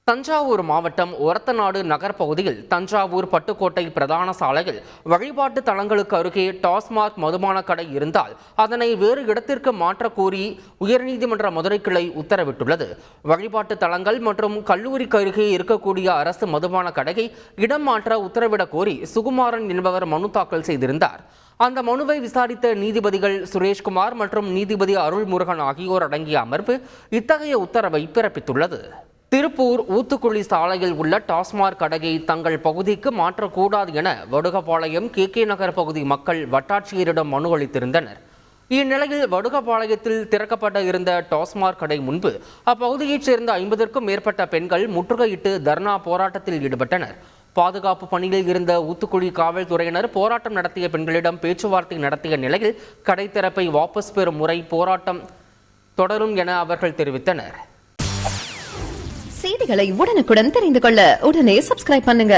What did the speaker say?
தஞ்சாவூர் மாவட்டம் ஒரத்தநாடு நகர் பகுதியில் தஞ்சாவூர் பட்டுக்கோட்டை பிரதான சாலையில் வழிபாட்டு தலங்களுக்கு அருகே டாஸ்மாக் மதுபான கடை இருந்தால் அதனை வேறு இடத்திற்கு மாற்ற கோரி உயர்நீதிமன்ற மதுரை கிளை உத்தரவிட்டுள்ளது. வழிபாட்டு தலங்கள் மற்றும் கல்லூரிக்கு அருகே இருக்கக்கூடிய அரசு மதுபான கடையை இடம் மாற்ற உத்தரவிடக் கோரி சுகுமாரன் என்பவர் மனு தாக்கல் செய்திருந்தார். அந்த மனுவை விசாரித்த நீதிபதிகள் சுரேஷ்குமார் மற்றும் நீதிபதி அருள்முருகன் ஆகியோர் அடங்கிய அமர்வு இத்தகைய உத்தரவை பிறப்பித்துள்ளது. திருப்பூர் ஊத்துக்குளி சாலையில் உள்ள டாஸ்மாக் கடையை தங்கள் பகுதிக்கு மாற்றக்கூடாது என வடுகபாளையம் கே நகர் பகுதி மக்கள் வட்டாட்சியரிடம் மனு அளித்திருந்தனர். இந்நிலையில் வடுகபாளையத்தில் திறக்கப்பட இருந்த டாஸ்மாக் கடை முன்பு அப்பகுதியைச் சேர்ந்த 50க்கும் மேற்பட்ட பெண்கள் முற்றுகையிட்டு தர்ணா போராட்டத்தில் ஈடுபட்டனர். பாதுகாப்பு பணியில் இருந்த ஊத்துக்குளி காவல்துறையினர் போராட்டம் நடத்திய பெண்களிடம் பேச்சுவார்த்தை நடத்திய நிலையில் கடை திறப்பை வாபஸ் பெறும் முறை போராட்டம் தொடரும் என அவர்கள் தெரிவித்தனர். செய்திகளை உடனுக்குடன் தெரிந்து கொள்ள உடனே சப்ஸ்கிரைப் பண்ணுங்க.